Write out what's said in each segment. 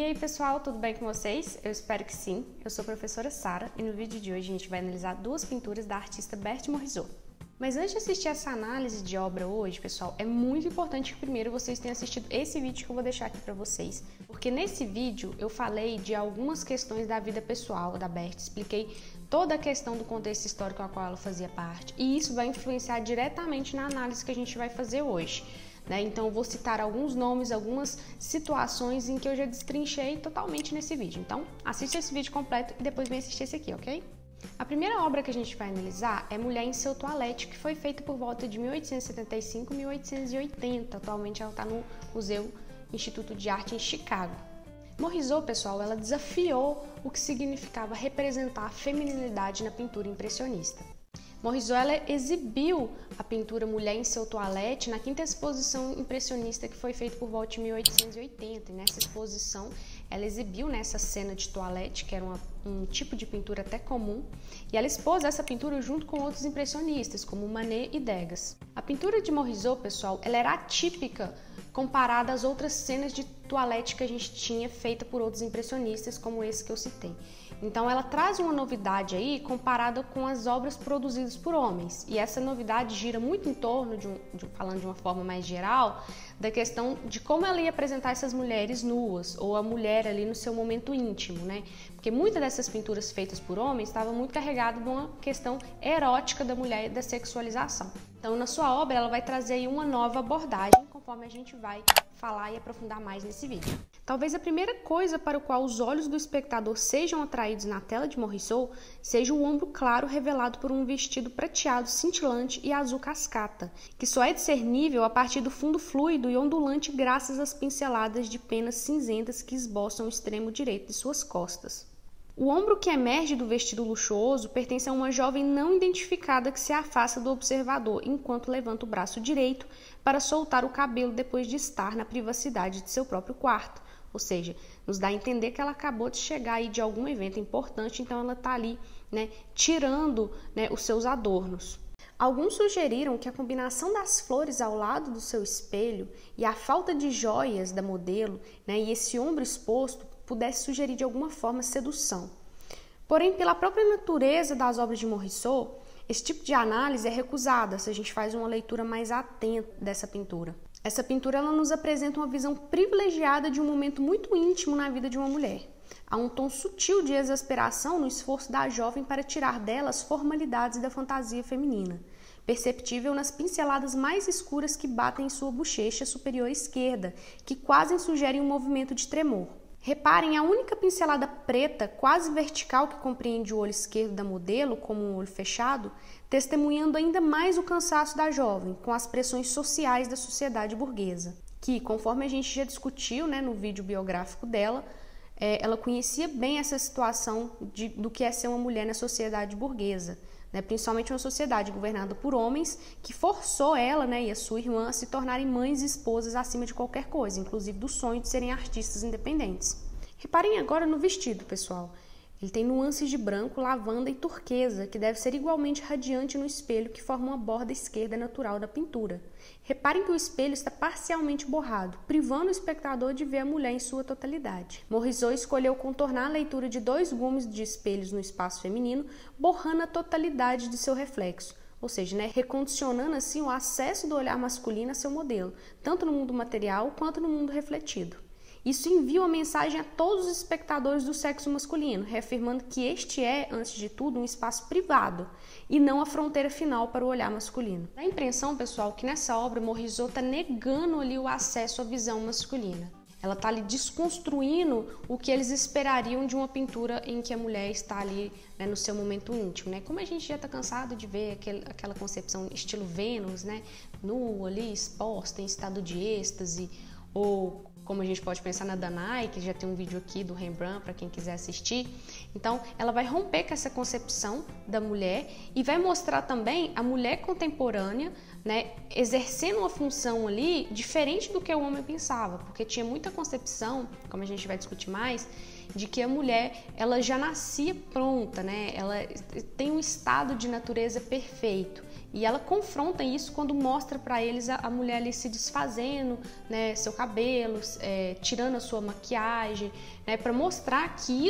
aí pessoal, tudo bem com vocês? Eu espero que sim. Eu sou a professora Sara e no vídeo de hoje a gente vai analisar duas pinturas da artista Berthe Morisot. Mas antes de assistir essa análise de obra hoje, pessoal, é muito importante que primeiro vocês tenham assistido esse vídeo que eu vou deixar aqui para vocês, porque nesse vídeo eu falei de algumas questões da vida pessoal da Berthe, expliquei toda a questão do contexto histórico ao qual ela fazia parte, e isso vai influenciar diretamente na análise que a gente vai fazer hoje. Então eu vou citar alguns nomes, algumas situações em que eu já destrinchei totalmente nesse vídeo. Então assista esse vídeo completo e depois vem assistir esse aqui, ok? A primeira obra que a gente vai analisar é Mulher em seu Toilette, que foi feita por volta de 1875 e 1880. Atualmente ela está no Museu Instituto de Arte em Chicago. Morisot, pessoal, ela desafiou o que significava representar a feminilidade na pintura impressionista. Morisot ela exibiu a pintura Mulher em seu Toilette na 5ª exposição impressionista que foi feita por volta de 1880. E nessa exposição ela exibiu nessa cena de toilette, que era um tipo de pintura até comum, e ela expôs essa pintura junto com outros impressionistas, como Manet e Degas. A pintura de Morisot, pessoal, ela era atípica comparada às outras cenas de toilette que a gente tinha feita por outros impressionistas, como esse que eu citei. Então ela traz uma novidade aí comparada com as obras produzidas por homens. E essa novidade gira muito em torno, falando de uma forma mais geral, da questão de como ela ia apresentar essas mulheres nuas, ou a mulher ali no seu momento íntimo, né? Porque muitas dessas pinturas feitas por homens estavam muito carregadas de uma questão erótica da mulher e da sexualização. Então na sua obra ela vai trazer aí uma nova abordagem, conforme a gente vai falar e aprofundar mais nesse vídeo. Talvez a primeira coisa para o qual os olhos do espectador sejam atraídos na tela de Morisot seja o ombro claro revelado por um vestido prateado cintilante e azul cascata, que só é discernível a partir do fundo fluido e ondulante graças às pinceladas de penas cinzentas que esboçam o extremo direito de suas costas. O ombro que emerge do vestido luxuoso pertence a uma jovem não identificada que se afasta do observador enquanto levanta o braço direito para soltar o cabelo depois de estar na privacidade de seu próprio quarto. Ou seja, nos dá a entender que ela acabou de chegar aí de algum evento importante, então ela está ali, tirando, os seus adornos. Alguns sugeriram que a combinação das flores ao lado do seu espelho e a falta de joias da modelo, e esse ombro exposto pudesse sugerir de alguma forma sedução. Porém, pela própria natureza das obras de Morisot, esse tipo de análise é recusada se a gente faz uma leitura mais atenta dessa pintura. Essa pintura ela nos apresenta uma visão privilegiada de um momento muito íntimo na vida de uma mulher. Há um tom sutil de exasperação no esforço da jovem para tirar dela as formalidades da fantasia feminina, perceptível nas pinceladas mais escuras que batem em sua bochecha superior esquerda, que quase sugerem um movimento de tremor. Reparem a única pincelada preta, quase vertical, que compreende o olho esquerdo da modelo, como um olho fechado, testemunhando ainda mais o cansaço da jovem, com as pressões sociais da sociedade burguesa, que, conforme a gente já discutiu no vídeo biográfico dela, ela conhecia bem essa situação do que é ser uma mulher na sociedade burguesa, principalmente uma sociedade governada por homens que forçou ela e a sua irmã a se tornarem mães e esposas acima de qualquer coisa, inclusive do sonho de serem artistas independentes. Reparem agora no vestido, pessoal. Ele tem nuances de branco, lavanda e turquesa, que deve ser igualmente radiante no espelho que forma uma borda esquerda natural da pintura. Reparem que o espelho está parcialmente borrado, privando o espectador de ver a mulher em sua totalidade. Morisot escolheu contornar a leitura de 2 gumes de espelhos no espaço feminino, borrando a totalidade de seu reflexo, ou seja, recondicionando assim o acesso do olhar masculino a seu modelo, tanto no mundo material quanto no mundo refletido. Isso envia uma mensagem a todos os espectadores do sexo masculino, reafirmando que este é, antes de tudo, um espaço privado e não a fronteira final para o olhar masculino. Dá a impressão, pessoal, que nessa obra Morisot está negando ali o acesso à visão masculina. Ela está ali desconstruindo o que eles esperariam de uma pintura em que a mulher está ali no seu momento íntimo. Como a gente já está cansado de ver aquela concepção estilo Vênus, nua ali, exposta em estado de êxtase, ou como a gente pode pensar na Danae, que já tem um vídeo aqui do Rembrandt para quem quiser assistir. Então, ela vai romper com essa concepção da mulher e vai mostrar também a mulher contemporânea né, exercendo uma função ali diferente do que o homem pensava, porque tinha muita concepção, como a gente vai discutir mais, de que a mulher ela já nascia pronta, né? Ela tem um estado de natureza perfeito. E ela confronta isso quando mostra para eles a mulher ali se desfazendo, né, seu cabelo, tirando a sua maquiagem, né, para mostrar que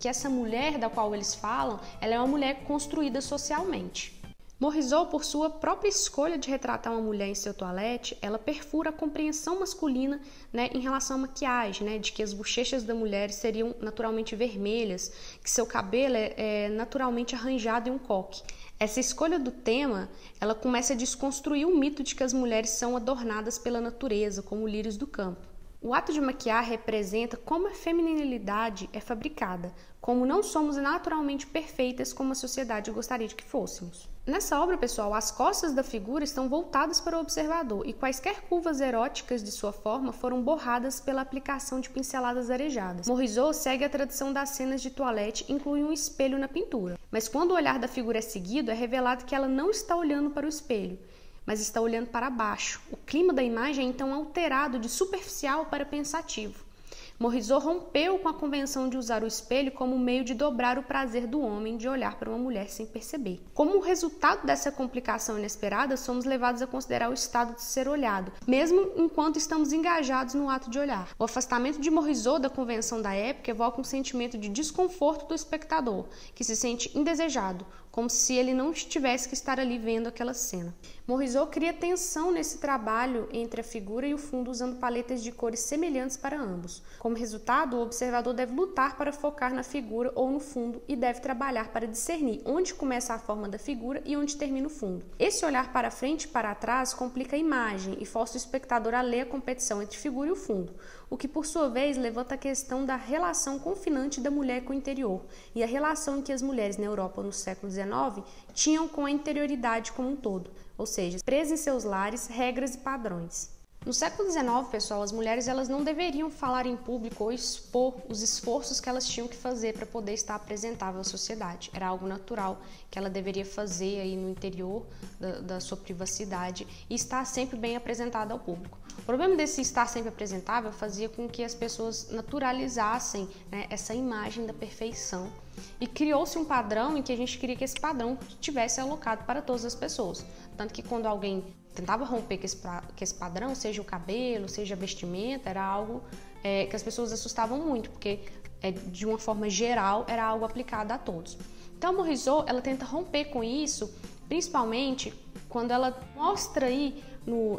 essa mulher da qual eles falam, ela é uma mulher construída socialmente. Morisot, por sua própria escolha de retratar uma mulher em seu toalete, ela perfura a compreensão masculina, né, em relação à maquiagem, né, de que as bochechas da mulher seriam naturalmente vermelhas, que seu cabelo é naturalmente arranjado em um coque. Essa escolha do tema, ela começa a desconstruir o mito de que as mulheres são adornadas pela natureza, como lírios do campo. O ato de maquiar representa como a feminilidade é fabricada, como não somos naturalmente perfeitas como a sociedade gostaria de que fôssemos. Nessa obra, pessoal, as costas da figura estão voltadas para o observador e quaisquer curvas eróticas de sua forma foram borradas pela aplicação de pinceladas arejadas. Morisot segue a tradição das cenas de toilette e inclui um espelho na pintura. Mas quando o olhar da figura é seguido, é revelado que ela não está olhando para o espelho, mas está olhando para baixo. O clima da imagem é então alterado de superficial para pensativo. Morisot rompeu com a convenção de usar o espelho como meio de dobrar o prazer do homem de olhar para uma mulher sem perceber. Como resultado dessa complicação inesperada, somos levados a considerar o estado de ser olhado, mesmo enquanto estamos engajados no ato de olhar. O afastamento de Morisot da convenção da época evoca um sentimento de desconforto do espectador, que se sente indesejado, como se ele não tivesse que estar ali vendo aquela cena. Morisot cria tensão nesse trabalho entre a figura e o fundo usando paletas de cores semelhantes para ambos. Como resultado, o observador deve lutar para focar na figura ou no fundo e deve trabalhar para discernir onde começa a forma da figura e onde termina o fundo. Esse olhar para frente e para trás complica a imagem e força o espectador a ler a competição entre figura e o fundo, o que por sua vez levanta a questão da relação confinante da mulher com o interior e a relação em que as mulheres na Europa no século XIX tinham com a interioridade como um todo, ou seja, presas em seus lares, regras e padrões. No século XIX, pessoal, as mulheres elas não deveriam falar em público ou expor os esforços que elas tinham que fazer para poder estar apresentável à sociedade. Era algo natural que ela deveria fazer aí no interior da sua privacidade e estar sempre bem apresentada ao público. O problema desse estar sempre apresentável fazia com que as pessoas naturalizassem, né, essa imagem da perfeição e criou-se um padrão em que a gente queria que esse padrão tivesse alocado para todas as pessoas. Tanto que quando alguém tentava romper com esse padrão, seja o cabelo, seja a vestimenta, era algo que as pessoas assustavam muito, porque de uma forma geral era algo aplicado a todos. Então a Morisot, ela tenta romper com isso, principalmente quando ela mostra aí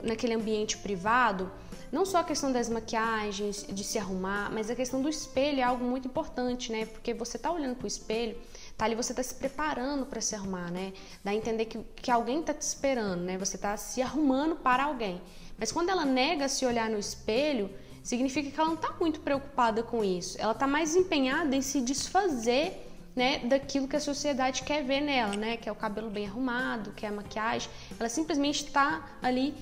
naquele ambiente privado, não só a questão das maquiagens, de se arrumar, mas a questão do espelho é algo muito importante, né? Porque você tá olhando pro espelho, tá ali, você tá se preparando para se arrumar, né? Dá a entender que alguém tá te esperando, né? Você tá se arrumando para alguém. Mas quando ela nega se olhar no espelho, significa que ela não tá muito preocupada com isso. Ela tá mais empenhada em se desfazer, né, daquilo que a sociedade quer ver nela, né? Que é o cabelo bem arrumado, que é a maquiagem. Ela simplesmente está ali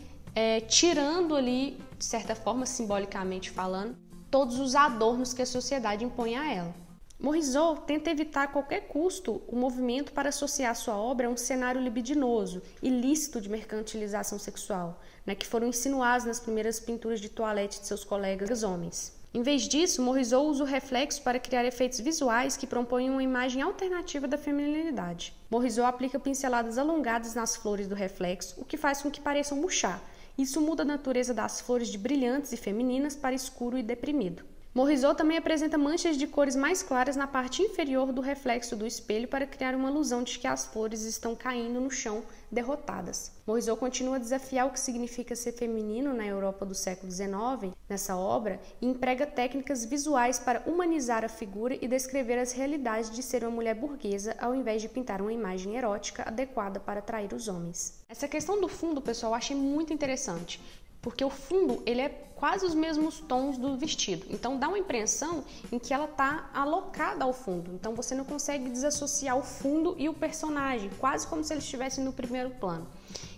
tirando ali, de certa forma, simbolicamente falando, todos os adornos que a sociedade impõe a ela. Morisot tenta evitar a qualquer custo o movimento para associar sua obra a um cenário libidinoso, ilícito de mercantilização sexual, né, que foram insinuados nas primeiras pinturas de toalete de seus colegas homens. Em vez disso, Morisot usa o reflexo para criar efeitos visuais que propõem uma imagem alternativa da feminilidade. Morisot aplica pinceladas alongadas nas flores do reflexo, o que faz com que pareçam murchar. Isso muda a natureza das flores de brilhantes e femininas para escuro e deprimido. Morisot também apresenta manchas de cores mais claras na parte inferior do reflexo do espelho para criar uma ilusão de que as flores estão caindo no chão derrotadas. Morisot continua a desafiar o que significa ser feminino na Europa do século XIX nessa obra e emprega técnicas visuais para humanizar a figura e descrever as realidades de ser uma mulher burguesa ao invés de pintar uma imagem erótica adequada para atrair os homens. Essa questão do fundo, pessoal, eu achei muito interessante. Porque o fundo, ele é quase os mesmos tons do vestido. Então, dá uma impressão em que ela está alocada ao fundo. Então, você não consegue desassociar o fundo e o personagem, quase como se eles estivessem no primeiro plano.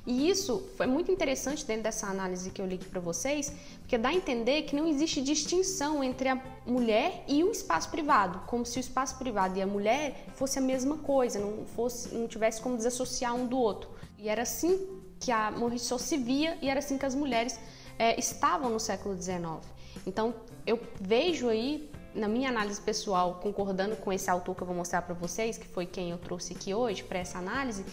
E isso foi muito interessante dentro dessa análise que eu li aqui para vocês, porque dá a entender que não existe distinção entre a mulher e o espaço privado, como se o espaço privado e a mulher fosse a mesma coisa, não tivesse como desassociar um do outro. E era assim que a Morisot se via e era assim que as mulheres estavam no século XIX. Então, eu vejo aí, na minha análise pessoal, concordando com esse autor que eu vou mostrar para vocês, que foi quem eu trouxe aqui hoje para essa análise,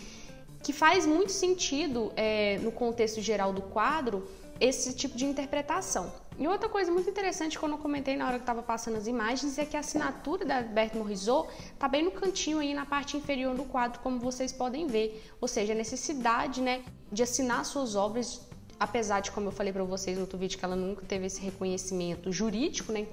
que faz muito sentido, no contexto geral do quadro, esse tipo de interpretação. E outra coisa muito interessante, quando eu comentei na hora que estava passando as imagens, é que a assinatura da Berthe Morisot está bem no cantinho aí, na parte inferior do quadro, como vocês podem ver. Ou seja, a necessidade, né, de assinar suas obras, apesar de, como eu falei para vocês no outro vídeo, que ela nunca teve esse reconhecimento jurídico, né,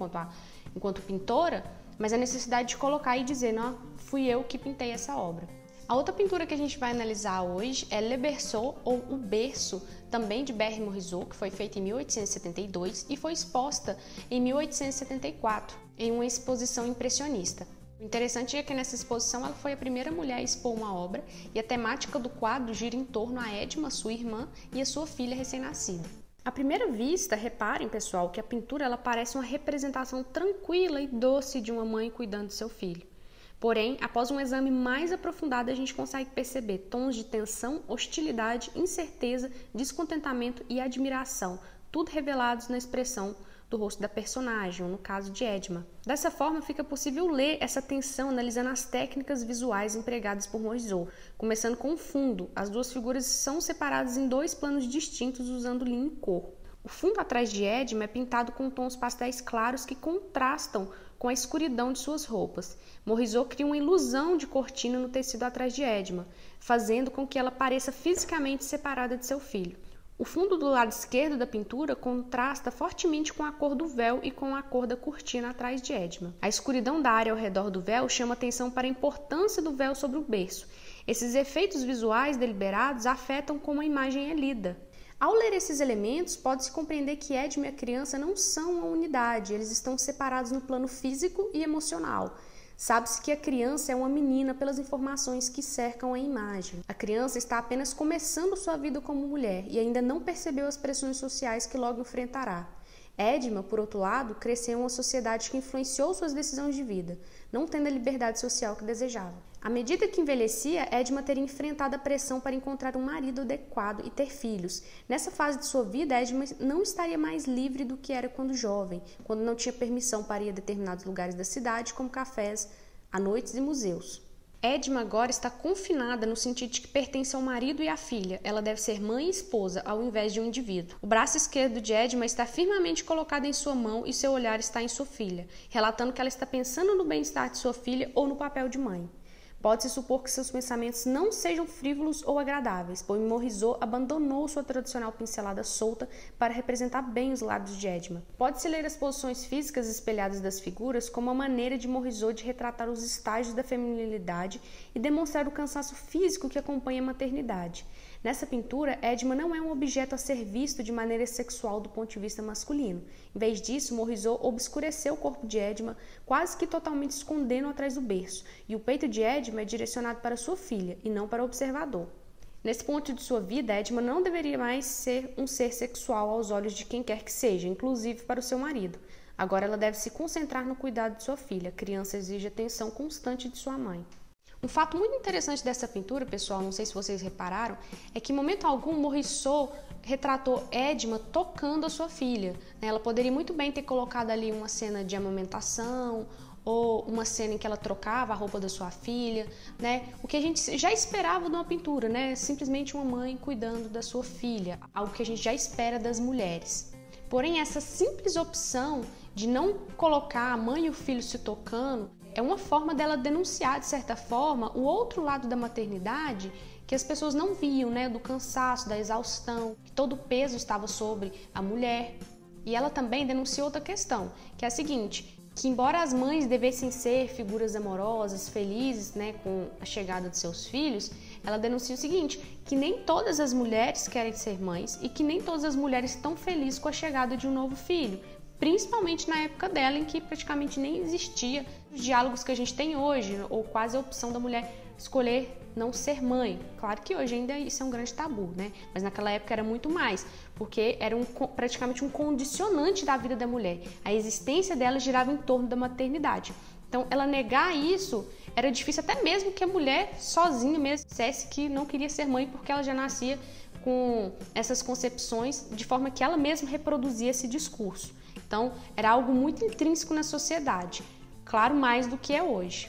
enquanto pintora, mas a necessidade de colocar e dizer, não, fui eu que pintei essa obra. A outra pintura que a gente vai analisar hoje é Le Berceau, ou O Berço, também de Berthe Morisot, que foi feita em 1872 e foi exposta em 1874 em uma exposição impressionista. O interessante é que nessa exposição ela foi a primeira mulher a expor uma obra e a temática do quadro gira em torno a Edma, sua irmã, e a sua filha recém-nascida. À primeira vista, reparem, pessoal, que a pintura ela parece uma representação tranquila e doce de uma mãe cuidando do seu filho. Porém, após um exame mais aprofundado, a gente consegue perceber tons de tensão, hostilidade, incerteza, descontentamento e admiração, tudo revelados na expressão do rosto da personagem, ou no caso de Edma. Dessa forma, fica possível ler essa tensão analisando as técnicas visuais empregadas por Morisot, começando com o fundo. As duas figuras são separadas em dois planos distintos usando linha e cor. O fundo atrás de Edma é pintado com tons pastéis claros que contrastam com a escuridão de suas roupas. Morisot cria uma ilusão de cortina no tecido atrás de Edma, fazendo com que ela pareça fisicamente separada de seu filho. O fundo do lado esquerdo da pintura contrasta fortemente com a cor do véu e com a cor da cortina atrás de Edma. A escuridão da área ao redor do véu chama atenção para a importância do véu sobre o berço. Esses efeitos visuais deliberados afetam como a imagem é lida. Ao ler esses elementos, pode-se compreender que Edma e a criança não são uma unidade, eles estão separados no plano físico e emocional. Sabe-se que a criança é uma menina pelas informações que cercam a imagem. A criança está apenas começando sua vida como mulher e ainda não percebeu as pressões sociais que logo enfrentará. Edma, por outro lado, cresceu em uma sociedade que influenciou suas decisões de vida, não tendo a liberdade social que desejava. À medida que envelhecia, Edma teria enfrentado a pressão para encontrar um marido adequado e ter filhos. Nessa fase de sua vida, Edma não estaria mais livre do que era quando jovem, quando não tinha permissão para ir a determinados lugares da cidade, como cafés, à noites e museus. Edma agora está confinada no sentido de que pertence ao marido e à filha. Ela deve ser mãe e esposa, ao invés de um indivíduo. O braço esquerdo de Edma está firmemente colocado em sua mão e seu olhar está em sua filha, relatando que ela está pensando no bem-estar de sua filha ou no papel de mãe. Pode-se supor que seus pensamentos não sejam frívolos ou agradáveis, pois Morisot abandonou sua tradicional pincelada solta para representar bem os lábios de Edma. Pode-se ler as posições físicas espelhadas das figuras como uma maneira de Morisot de retratar os estágios da feminilidade e demonstrar o cansaço físico que acompanha a maternidade. Nessa pintura, Edma não é um objeto a ser visto de maneira sexual do ponto de vista masculino. Em vez disso, Morisot obscureceu o corpo de Edma, quase que totalmente escondendo-o atrás do berço, e o peito de Edma é direcionado para sua filha, e não para o observador. Nesse ponto de sua vida, Edma não deveria mais ser um ser sexual aos olhos de quem quer que seja, inclusive para o seu marido. Agora ela deve se concentrar no cuidado de sua filha. A criança exige atenção constante de sua mãe. Um fato muito interessante dessa pintura, pessoal, não sei se vocês repararam, é que em momento algum Morisot retratou Edma tocando a sua filha. Ela poderia muito bem ter colocado ali uma cena de amamentação ou uma cena em que ela trocava a roupa da sua filha, né? O que a gente já esperava numa pintura, né? Simplesmente uma mãe cuidando da sua filha, algo que a gente já espera das mulheres. Porém, essa simples opção de não colocar a mãe e o filho se tocando é uma forma dela denunciar, de certa forma, o outro lado da maternidade que as pessoas não viam, né? Do cansaço, da exaustão, que todo o peso estava sobre a mulher. E ela também denunciou outra questão, que é a seguinte, que embora as mães devessem ser figuras amorosas, felizes, né, com a chegada de seus filhos, ela denuncia o seguinte, que nem todas as mulheres querem ser mães e que nem todas as mulheres estão felizes com a chegada de um novo filho. Principalmente na época dela, em que praticamente nem existia os diálogos que a gente tem hoje, ou quase a opção da mulher escolher não ser mãe. Claro que hoje ainda isso é um grande tabu, né? Mas naquela época era muito mais, porque era praticamente um condicionante da vida da mulher. A existência dela girava em torno da maternidade. Então, ela negar isso era difícil, até mesmo que a mulher sozinha mesmo dissesse que não queria ser mãe, porque ela já nascia com essas concepções de forma que ela mesma reproduzia esse discurso. Então, era algo muito intrínseco na sociedade, claro, mais do que é hoje.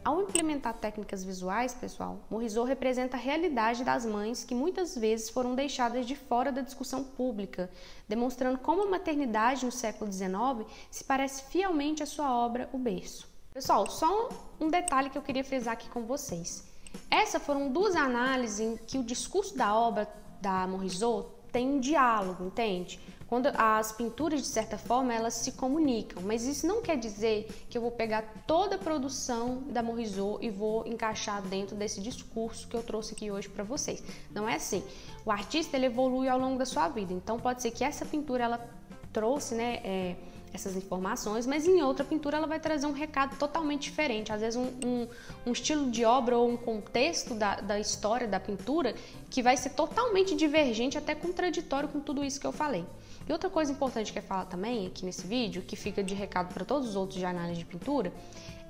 Ao implementar técnicas visuais, pessoal, Morisot representa a realidade das mães que muitas vezes foram deixadas de fora da discussão pública, demonstrando como a maternidade no século XIX se parece fielmente à sua obra O Berço. Pessoal, só um detalhe que eu queria frisar aqui com vocês. Essas foram duas análises em que o discurso da obra da Morisot tem um diálogo, entende? Quando as pinturas, de certa forma, elas se comunicam, mas isso não quer dizer que eu vou pegar toda a produção da Morisot e vou encaixar dentro desse discurso que eu trouxe aqui hoje para vocês. Não é assim. O artista, ele evolui ao longo da sua vida, então pode ser que essa pintura, ela trouxe, né, essas informações, mas em outra pintura ela vai trazer um recado totalmente diferente, às vezes um estilo de obra ou um contexto da história da pintura que vai ser totalmente divergente, até contraditório com tudo isso que eu falei. E outra coisa importante que eu falar também aqui nesse vídeo, que fica de recado para todos os outros de análise de pintura,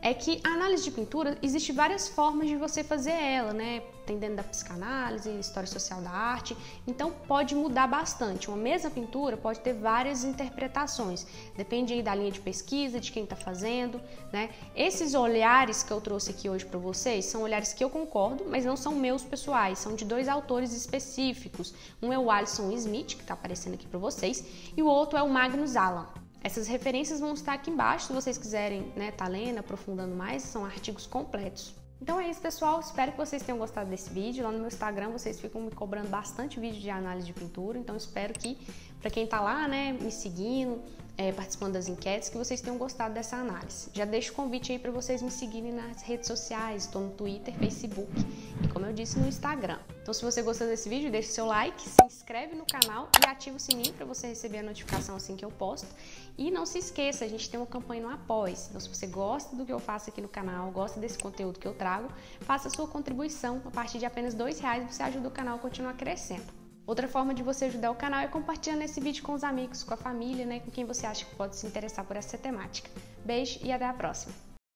é que a análise de pintura, existe várias formas de você fazer ela, né? Tem dentro da psicanálise, história social da arte, então pode mudar bastante. Uma mesma pintura pode ter várias interpretações, depende aí da linha de pesquisa, de quem está fazendo, né? Esses olhares que eu trouxe aqui hoje para vocês são olhares que eu concordo, mas não são meus pessoais, são de dois autores específicos. Um é o Alison Smith, que está aparecendo aqui para vocês, e o outro é o Magnus Allan. Essas referências vão estar aqui embaixo, se vocês quiserem, né, tá lendo, aprofundando mais, são artigos completos. Então é isso, pessoal, espero que vocês tenham gostado desse vídeo. Lá no meu Instagram vocês ficam me cobrando bastante vídeo de análise de pintura, então espero que, para quem tá lá, né, me seguindo, participando das enquetes, que vocês tenham gostado dessa análise. Já deixo o convite aí para vocês me seguirem nas redes sociais, estou no Twitter, Facebook e, como eu disse, no Instagram. Então, se você gostou desse vídeo, deixe seu like, se inscreve no canal e ativa o sininho para você receber a notificação assim que eu posto. E não se esqueça, a gente tem uma campanha no Apoia-se. Então, se você gosta do que eu faço aqui no canal, gosta desse conteúdo que eu trago, faça a sua contribuição. A partir de apenas R$2 você ajuda o canal a continuar crescendo. Outra forma de você ajudar o canal é compartilhando esse vídeo com os amigos, com a família, né, com quem você acha que pode se interessar por essa temática. Beijo e até a próxima!